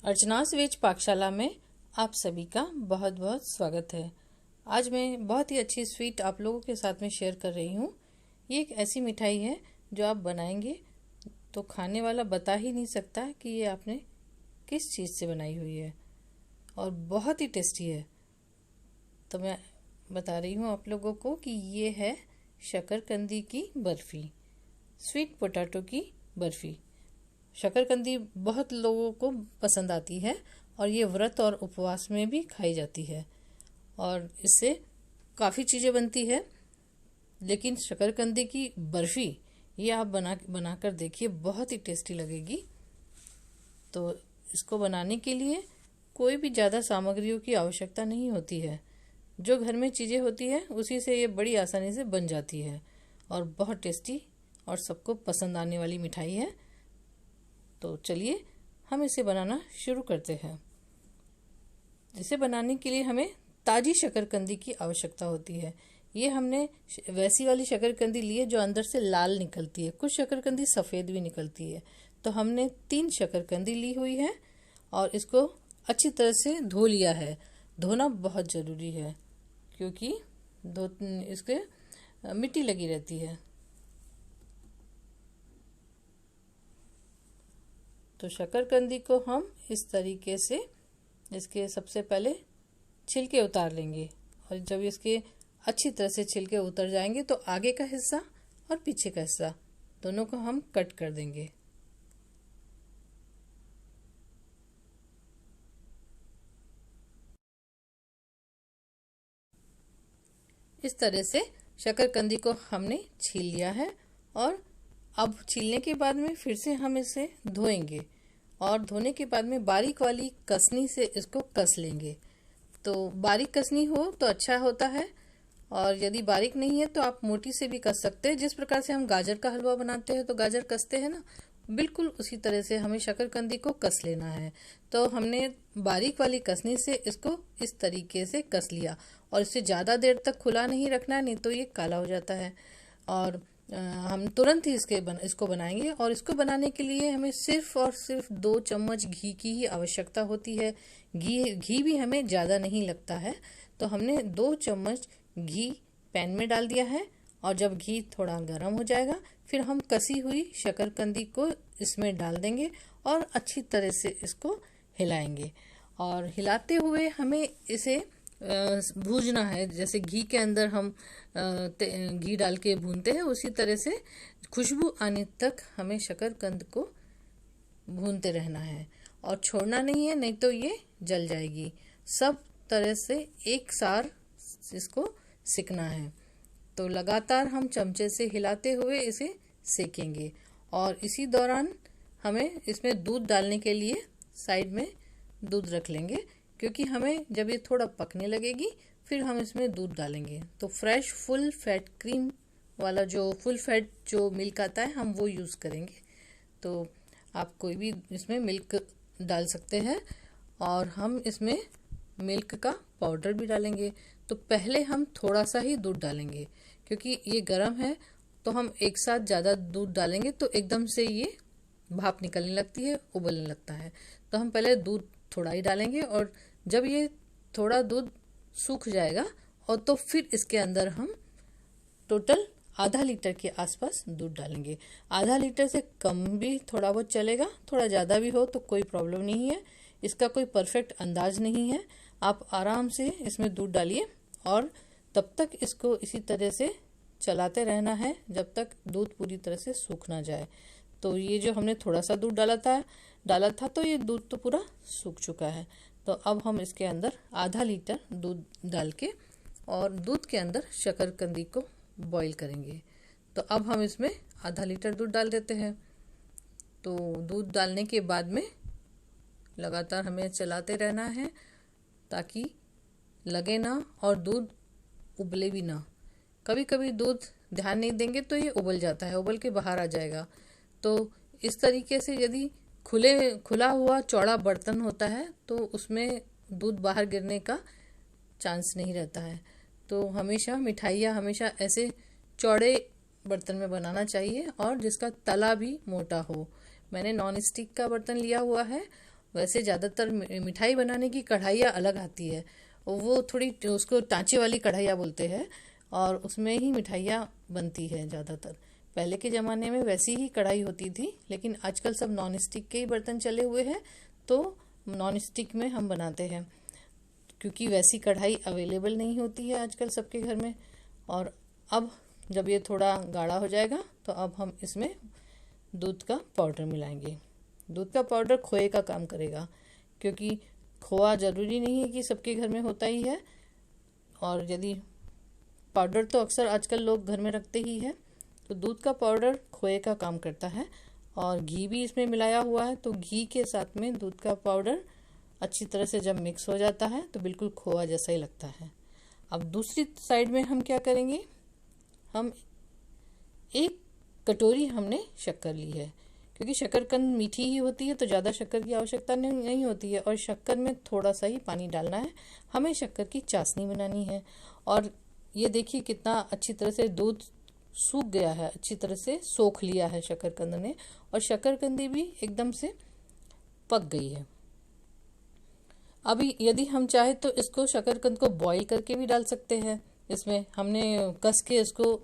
अर्चनास veg पाकशाला में आप सभी का बहुत बहुत स्वागत है। आज मैं बहुत ही अच्छी स्वीट आप लोगों के साथ में शेयर कर रही हूँ। ये एक ऐसी मिठाई है जो आप बनाएंगे तो खाने वाला बता ही नहीं सकता कि ये आपने किस चीज़ से बनाई हुई है और बहुत ही टेस्टी है। तो मैं बता रही हूँ आप लोगों को कि ये है शकरकंदी की बर्फ़ी, स्वीट पोटैटो की बर्फ़ी। शकरकंदी बहुत लोगों को पसंद आती है और ये व्रत और उपवास में भी खाई जाती है और इससे काफ़ी चीज़ें बनती है, लेकिन शकरकंदी की बर्फ़ी ये आप बना कर देखिए, बहुत ही टेस्टी लगेगी। तो इसको बनाने के लिए कोई भी ज़्यादा सामग्रियों की आवश्यकता नहीं होती है। जो घर में चीज़ें होती है उसी से ये बड़ी आसानी से बन जाती है और बहुत टेस्टी और सबको पसंद आने वाली मिठाई है। तो चलिए हम इसे बनाना शुरू करते हैं। इसे बनाने के लिए हमें ताज़ी शकरकंदी की आवश्यकता होती है। ये हमने वैसी वाली शकरकंदी ली है जो अंदर से लाल निकलती है, कुछ शकरकंदी सफ़ेद भी निकलती है। तो हमने 3 शकरकंदी ली हुई है और इसको अच्छी तरह से धो लिया है। धोना बहुत ज़रूरी है क्योंकि इसके मिट्टी लगी रहती है। तो शकरकंदी को हम इस तरीके से इसके सबसे पहले छिलके उतार लेंगे और जब इसके अच्छी तरह से छिलके उतर जाएंगे तो आगे का हिस्सा और पीछे का हिस्सा दोनों को हम कट कर देंगे। इस तरह से शकरकंदी को हमने छील लिया है और अब छीलने के बाद में फिर से हम इसे धोएंगे और धोने के बाद में बारीक वाली कसनी से इसको कस लेंगे। तो बारीक कसनी हो तो अच्छा होता है और यदि बारीक नहीं है तो आप मोटी से भी कस सकते हैं। जिस प्रकार से हम गाजर का हलवा बनाते हैं तो गाजर कसते हैं ना, बिल्कुल उसी तरह से हमें शकरकंदी को कस लेना है। तो हमने बारीक वाली कसनी से इसको इस तरीके से कस लिया और इसे ज़्यादा देर तक खुला नहीं रखना है, नहीं तो ये काला हो जाता है। और हम तुरंत ही इसको बनाएंगे और इसको बनाने के लिए हमें सिर्फ और सिर्फ 2 चम्मच घी की ही आवश्यकता होती है। घी भी हमें ज़्यादा नहीं लगता है। तो हमने 2 चम्मच घी पैन में डाल दिया है और जब घी थोड़ा गर्म हो जाएगा फिर हम कसी हुई शकरकंदी को इसमें डाल देंगे और अच्छी तरह से इसको हिलाएंगे। और हिलाते हुए हमें इसे भूनना है। जैसे घी के अंदर हम घी डाल के भूनते हैं उसी तरह से खुशबू आने तक हमें शकरकंद को भूनते रहना है और छोड़ना नहीं है, नहीं तो ये जल जाएगी। सब तरह से एक सार इसको सेकना है। तो लगातार हम चमचे से हिलाते हुए इसे सेकेंगे और इसी दौरान हमें इसमें दूध डालने के लिए साइड में दूध रख लेंगे, क्योंकि हमें जब ये थोड़ा पकने लगेगी फिर हम इसमें दूध डालेंगे। तो फ्रेश फुल फैट क्रीम वाला जो फुल फैट जो मिल्क आता है हम वो यूज़ करेंगे। तो आप कोई भी इसमें मिल्क डाल सकते हैं और हम इसमें मिल्क का पाउडर भी डालेंगे। तो पहले हम थोड़ा सा ही दूध डालेंगे क्योंकि ये गर्म है, तो हम एक साथ ज़्यादा दूध डालेंगे तो एकदम से ये भाप निकलने लगती है, उबलने लगता है। तो हम पहले दूध थोड़ा ही डालेंगे और जब ये थोड़ा दूध सूख जाएगा और तो फिर इसके अंदर हम टोटल आधा लीटर के आसपास दूध डालेंगे। आधा लीटर से कम भी थोड़ा बहुत चलेगा, थोड़ा ज़्यादा भी हो तो कोई प्रॉब्लम नहीं है। इसका कोई परफेक्ट अंदाज नहीं है। आप आराम से इसमें दूध डालिए और तब तक इसको इसी तरह से चलाते रहना है जब तक दूध पूरी तरह से सूख ना जाए। तो ये जो हमने थोड़ा सा दूध डाला था तो ये दूध तो पूरा सूख चुका है। तो अब हम इसके अंदर आधा लीटर दूध डाल के और दूध के अंदर शकरकंदी को बॉईल करेंगे। तो अब हम इसमें आधा लीटर दूध डाल देते हैं। तो दूध डालने के बाद में लगातार हमें चलाते रहना है ताकि लगे ना और दूध उबले भी ना। कभी कभी दूध ध्यान नहीं देंगे तो ये उबल जाता है, उबल के बाहर आ जाएगा। तो इस तरीके से यदि खुला हुआ चौड़ा बर्तन होता है तो उसमें दूध बाहर गिरने का चांस नहीं रहता है। तो हमेशा मिठाइयाँ हमेशा ऐसे चौड़े बर्तन में बनाना चाहिए और जिसका तला भी मोटा हो। मैंने नॉन स्टिक का बर्तन लिया हुआ है वैसे ज़्यादातर मिठाई बनाने की कढ़ाइयाँ अलग आती है, वो थोड़ी उसको टाँचे वाली कढ़ाइयाँ बोलते हैं, और उसमें ही मिठाइयाँ बनती है ज़्यादातर। पहले के ज़माने में वैसी ही कढ़ाई होती थी, लेकिन आजकल सब नॉन स्टिक के ही बर्तन चले हुए हैं, तो नॉन स्टिक में हम बनाते हैं, क्योंकि वैसी कढ़ाई अवेलेबल नहीं होती है आजकल सबके घर में। और अब जब ये थोड़ा गाढ़ा हो जाएगा तो अब हम इसमें दूध का पाउडर मिलाएंगे। दूध का पाउडर खोए का काम करेगा, क्योंकि खोआ ज़रूरी नहीं है कि सबके घर में होता ही है, और यदि पाउडर तो अक्सर आजकल लोग घर में रखते ही है, तो दूध का पाउडर खोए का काम करता है। और घी भी इसमें मिलाया हुआ है, तो घी के साथ में दूध का पाउडर अच्छी तरह से जब मिक्स हो जाता है तो बिल्कुल खोआ जैसा ही लगता है। अब दूसरी साइड में हम क्या करेंगे, हम एक कटोरी हमने शक्कर ली है, क्योंकि शक्करकंद मीठी ही होती है तो ज़्यादा शक्कर की आवश्यकता नहीं होती है, और शक्कर में थोड़ा सा ही पानी डालना है। हमें शक्कर की चाशनी बनानी है। और ये देखिए कितना अच्छी तरह से दूध सूख गया है, अच्छी तरह से सोख लिया है शक्करकंद ने, और शक्करकंदी भी एकदम से पक गई है। अभी यदि हम चाहे तो इसको शक्करकंद को बॉईल करके भी डाल सकते हैं। इसमें हमने कस के इसको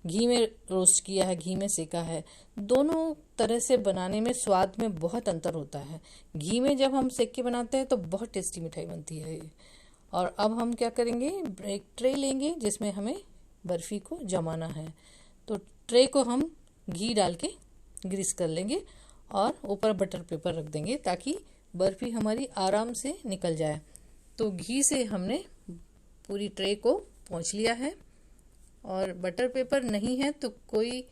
घी में रोस्ट किया है, घी में सेका है। दोनों तरह से बनाने में स्वाद में बहुत अंतर होता है। घी में जब हम सेक के बनाते हैं तो बहुत टेस्टी मिठाई बनती है ये। और अब हम क्या करेंगे, एक ट्रे लेंगे जिसमें हमें बर्फ़ी को जमाना है। तो ट्रे को हम घी डाल के ग्रीस कर लेंगे और ऊपर बटर पेपर रख देंगे, ताकि बर्फ़ी हमारी आराम से निकल जाए। तो घी से हमने पूरी ट्रे को पोंछ लिया है, और बटर पेपर नहीं है तो कोई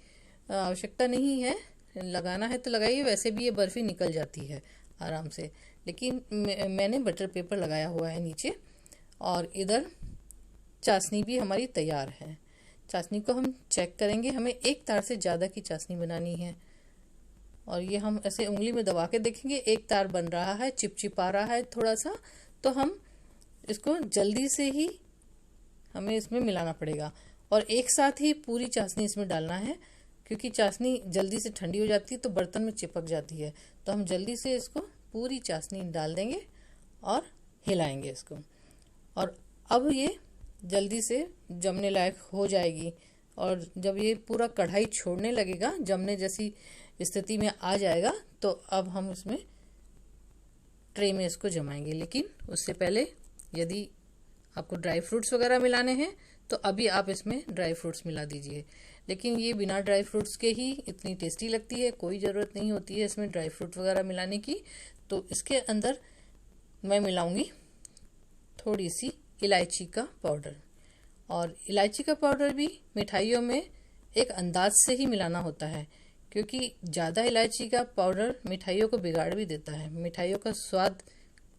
आवश्यकता नहीं है, लगाना है तो लगाइए, वैसे भी ये बर्फ़ी निकल जाती है आराम से। लेकिन मैंने बटर पेपर लगाया हुआ है नीचे। और इधर चाशनी भी हमारी तैयार है। चाशनी को हम चेक करेंगे, हमें एक तार से ज़्यादा की चाशनी बनानी है। और ये हम ऐसे उंगली में दबा के देखेंगे, एक तार बन रहा है, चिपचिपा रहा है थोड़ा सा, तो हम इसको जल्दी से ही हमें इसमें मिलाना पड़ेगा, और एक साथ ही पूरी चाशनी इसमें डालना है, क्योंकि चाशनी जल्दी से ठंडी हो जाती है तो बर्तन में चिपक जाती है। तो हम जल्दी से इसको पूरी चाशनी डाल देंगे और हिलाएंगे इसको। और अब ये जल्दी से जमने लायक हो जाएगी, और जब ये पूरा कढ़ाई छोड़ने लगेगा, जमने जैसी स्थिति में आ जाएगा, तो अब हम इसमें ट्रे में इसको जमाएंगे। लेकिन उससे पहले यदि आपको ड्राई फ्रूट्स वगैरह मिलाने हैं तो अभी आप इसमें ड्राई फ्रूट्स मिला दीजिए। लेकिन ये बिना ड्राई फ्रूट्स के ही इतनी टेस्टी लगती है, कोई ज़रूरत नहीं होती है इसमें ड्राई फ्रूट वगैरह मिलाने की। तो इसके अंदर मैं मिलाऊंगी थोड़ी सी इलायची का पाउडर। और इलायची का पाउडर भी मिठाइयों में एक अंदाज से ही मिलाना होता है, क्योंकि ज़्यादा इलायची का पाउडर मिठाइयों को बिगाड़ भी देता है, मिठाइयों का स्वाद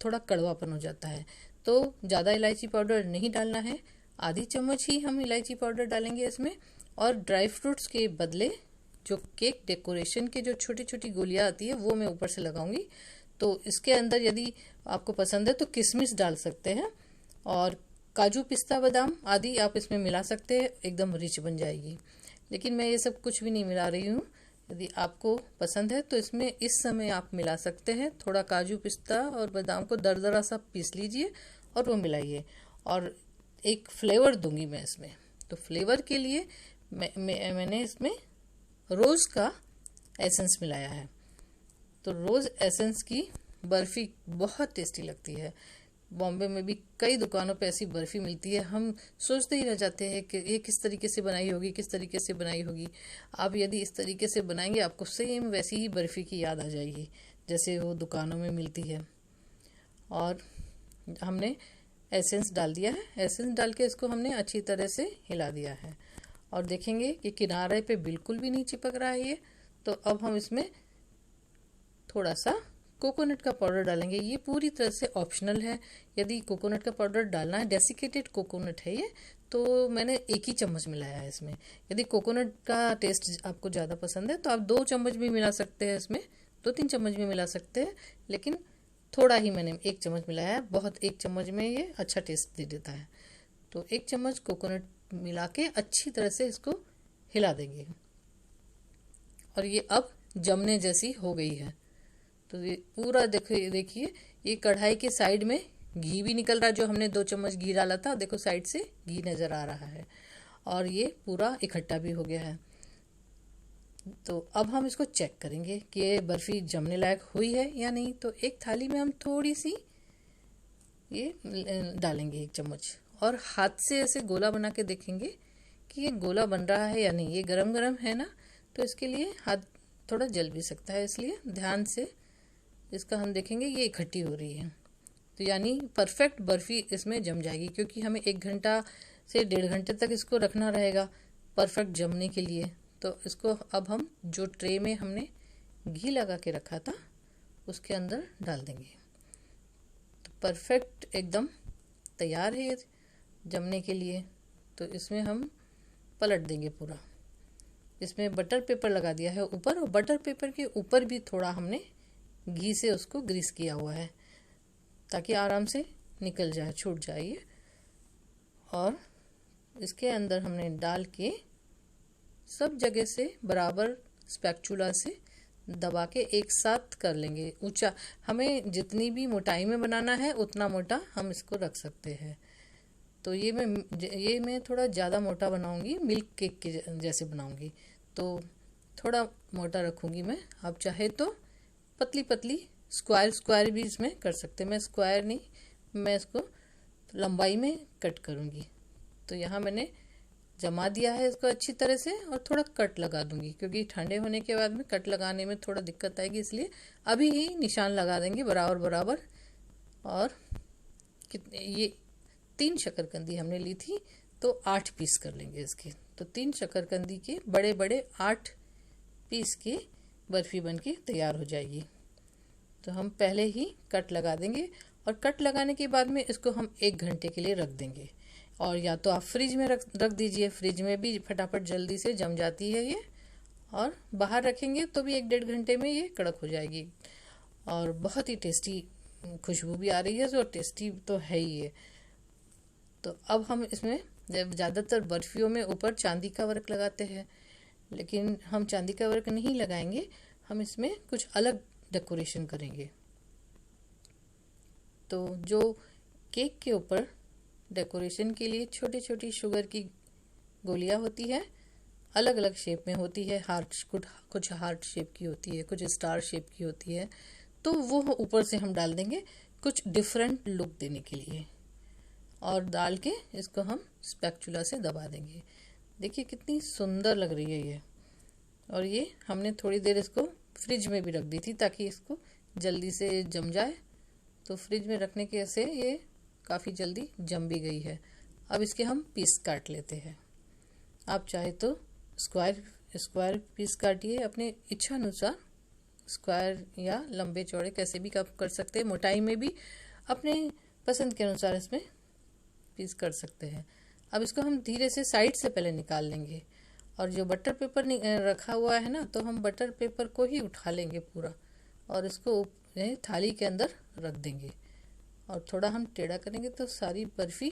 थोड़ा कड़वापन हो जाता है। तो ज़्यादा इलायची पाउडर नहीं डालना है, आधी चम्मच ही हम इलायची पाउडर डालेंगे इसमें। और ड्राई फ्रूट्स के बदले जो केक डेकोरेशन के जो छोटी छोटी गोलियां आती है वो मैं ऊपर से लगाऊंगी। तो इसके अंदर यदि आपको पसंद है तो किशमिश डाल सकते हैं, और काजू पिस्ता बादाम आदि आप इसमें मिला सकते हैं, एकदम रिच बन जाएगी। लेकिन मैं ये सब कुछ भी नहीं मिला रही हूँ। यदि आपको पसंद है तो इसमें इस समय आप मिला सकते हैं। थोड़ा काजू पिस्ता और बादाम को दरदरा सा पीस लीजिए और वो मिलाइए। और एक फ्लेवर दूंगी मैं इसमें, तो फ्लेवर के लिए मैंने इसमें रोज़ का एसेंस मिलाया है। तो रोज़ एसेंस की बर्फ़ी बहुत टेस्टी लगती है। बॉम्बे में भी कई दुकानों पे ऐसी बर्फ़ी मिलती है, हम सोचते ही रह जाते हैं कि ये किस तरीके से बनाई होगी, किस तरीके से बनाई होगी। आप यदि इस तरीके से बनाएंगे आपको सेम वैसी ही बर्फ़ी की याद आ जाएगी जैसे वो दुकानों में मिलती है। और हमने एसेंस डाल दिया है, एसेंस डाल के इसको हमने अच्छी तरह से हिला दिया है, और देखेंगे कि किनारे पे बिल्कुल भी नहीं चिपक रहा है ये। तो अब हम इसमें थोड़ा सा कोकोनट का पाउडर डालेंगे। ये पूरी तरह से ऑप्शनल है, यदि कोकोनट का पाउडर डालना है, डेसिकेटेड कोकोनट है ये, तो मैंने 1 ही चम्मच मिलाया है इसमें। यदि कोकोनट का टेस्ट आपको ज़्यादा पसंद है तो आप 2 चम्मच भी मिला सकते हैं, इसमें 2-3 चम्मच भी मिला सकते हैं, लेकिन थोड़ा ही मैंने 1 चम्मच मिलाया है। बहुत 1 चम्मच में ये अच्छा टेस्ट दे देता है। तो 1 चम्मच कोकोनट मिला के अच्छी तरह से इसको हिला देंगे, और ये अब जमने जैसी हो गई है। तो ये पूरा देखिए ये कढ़ाई के साइड में घी भी निकल रहा है, जो हमने 2 चम्मच घी डाला था, देखो साइड से घी नज़र आ रहा है, और ये पूरा इकट्ठा भी हो गया है। तो अब हम इसको चेक करेंगे कि ये बर्फ़ी जमने लायक हुई है या नहीं। तो एक थाली में हम थोड़ी सी ये डालेंगे 1 चम्मच, और हाथ से ऐसे गोला बना के देखेंगे कि ये गोला बन रहा है या नहीं। ये गरम गरम है ना, तो इसके लिए हाथ थोड़ा जल भी सकता है, इसलिए ध्यान से इसका हम देखेंगे ये इकट्ठी हो रही है। तो यानी परफेक्ट बर्फ़ी इसमें जम जाएगी, क्योंकि हमें 1 घंटा से 1.5 घंटे तक इसको रखना रहेगा परफेक्ट जमने के लिए। तो इसको अब हम जो ट्रे में हमने घी लगा के रखा था उसके अंदर डाल देंगे। तो परफेक्ट एकदम तैयार है ये जमने के लिए। तो इसमें हम पलट देंगे पूरा। इसमें बटर पेपर लगा दिया है ऊपर, और बटर पेपर के ऊपर भी थोड़ा हमने घी से उसको ग्रीस किया हुआ है, ताकि आराम से निकल जाए, छूट जाए ये। और इसके अंदर हमने डाल के सब जगह से बराबर स्पैचुला से दबा के एक साथ कर लेंगे। ऊंचा, हमें जितनी भी मोटाई में बनाना है उतना मोटा हम इसको रख सकते हैं। तो ये मैं थोड़ा ज़्यादा मोटा बनाऊंगी, मिल्क केक के जैसे बनाऊंगी, तो थोड़ा मोटा रखूंगी मैं। आप चाहे तो पतली पतली स्क्वायर भी इसमें कर सकते हैं। मैं स्क्वायर नहीं, मैं इसको लंबाई में कट करूंगी। तो यहाँ मैंने जमा दिया है इसको अच्छी तरह से, और थोड़ा कट लगा दूंगी, क्योंकि ठंडे होने के बाद में कट लगाने में थोड़ा दिक्कत आएगी, इसलिए अभी ही निशान लगा देंगे बराबर बराबर। और कितने, ये 3 शकरकंदी हमने ली थी, तो 8 पीस कर लेंगे इसके। तो 3 शकरकंदी के बड़े बड़े 8 पीस की बर्फ़ी बन के तैयार हो जाएगी। तो हम पहले ही कट लगा देंगे, और कट लगाने के बाद में इसको हम 1 घंटे के लिए रख देंगे। और या तो आप फ्रिज में रख दीजिए, फ्रिज में भी फटाफट जल्दी से जम जाती है ये। और बाहर रखेंगे तो भी 1-1.5 घंटे में ये कड़क हो जाएगी, और बहुत ही टेस्टी खुशबू भी आ रही है, जो टेस्टी तो है ही है। तो अब हम इसमें ज़्यादातर बर्फियों में ऊपर चांदी का वर्क लगाते हैं, लेकिन हम चांदी का वर्क नहीं लगाएंगे, हम इसमें कुछ अलग डेकोरेशन करेंगे। तो जो केक के ऊपर डेकोरेशन के लिए छोटी छोटी शुगर की गोलियां होती है, अलग अलग शेप में होती है, कुछ हार्ट शेप की होती है, कुछ स्टार शेप की होती है, तो वो ऊपर से हम डाल देंगे कुछ डिफरेंट लुक देने के लिए। और डाल के इसको हम स्पैचुला से दबा देंगे। देखिए कितनी सुंदर लग रही है ये। और ये हमने थोड़ी देर इसको फ्रिज में भी रख दी थी, ताकि इसको जल्दी से जम जाए। तो फ्रिज में रखने के से ये काफ़ी जल्दी जम भी गई है। अब इसके हम पीस काट लेते हैं। आप चाहे तो स्क्वायर पीस काटिए अपने इच्छा अनुसार, स्क्वायर या लंबे चौड़े कैसे भी कर सकते हैं। मोटाई में भी अपने पसंद के अनुसार इसमें पीस कर सकते हैं। अब इसको हम धीरे से साइड से पहले निकाल लेंगे, और जो बटर पेपर रखा हुआ है ना, तो हम बटर पेपर को ही उठा लेंगे पूरा, और इसको थाली के अंदर रख देंगे, और थोड़ा हम टेढ़ा करेंगे तो सारी बर्फ़ी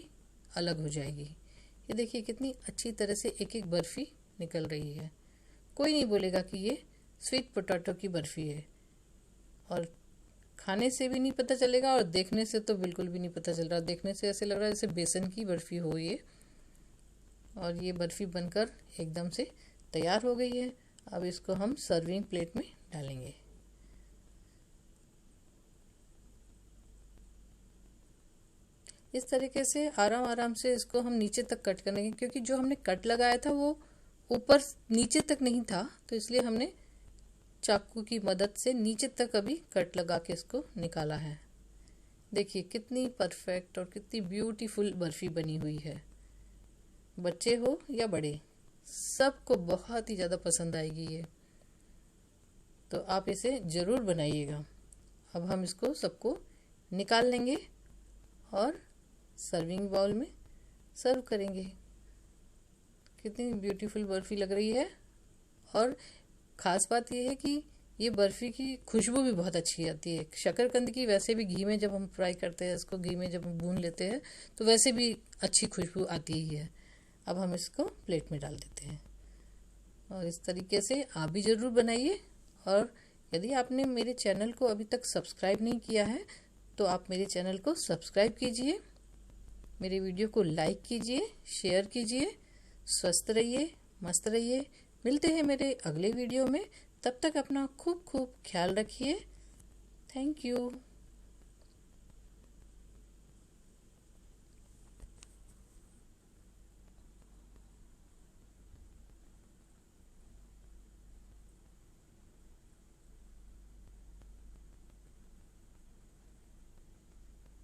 अलग हो जाएगी। ये देखिए कितनी अच्छी तरह से एक एक बर्फ़ी निकल रही है। कोई नहीं बोलेगा कि ये स्वीट पोटैटो की बर्फ़ी है, और खाने से भी नहीं पता चलेगा, और देखने से तो बिल्कुल भी नहीं पता चल रहा। देखने से ऐसे लग रहा है जैसे बेसन की बर्फ़ी हो ये। और ये बर्फ़ी बनकर एकदम से तैयार हो गई है। अब इसको हम सर्विंग प्लेट में डालेंगे। इस तरीके से आराम आराम से इसको हम नीचे तक कट करेंगे, क्योंकि जो हमने कट लगाया था वो ऊपर नीचे तक नहीं था, तो इसलिए हमने चाकू की मदद से नीचे तक अभी कट लगा के इसको निकाला है। देखिए कितनी परफेक्ट और कितनी ब्यूटीफुल बर्फ़ी बनी हुई है। बच्चे हो या बड़े, सबको बहुत ही ज़्यादा पसंद आएगी ये। तो आप इसे ज़रूर बनाइएगा। अब हम इसको सबको निकाल लेंगे और सर्विंग बाउल में सर्व करेंगे। कितनी ब्यूटीफुल बर्फ़ी लग रही है। और ख़ास बात यह है कि ये बर्फ़ी की खुशबू भी बहुत अच्छी आती है। शकरकंद की वैसे भी घी में जब हम फ्राई करते हैं, इसको घी में जब हम भून लेते हैं, तो वैसे भी अच्छी खुशबू आती ही है। अब हम इसको प्लेट में डाल देते हैं, और इस तरीके से आप भी ज़रूर बनाइए। और यदि आपने मेरे चैनल को अभी तक सब्सक्राइब नहीं किया है तो आप मेरे चैनल को सब्सक्राइब कीजिए, मेरे वीडियो को लाइक कीजिए, शेयर कीजिए। स्वस्थ रहिए, मस्त रहिए। मिलते हैं मेरे अगले वीडियो में। तब तक अपना खूब खूब ख्याल रखिए। Thank you.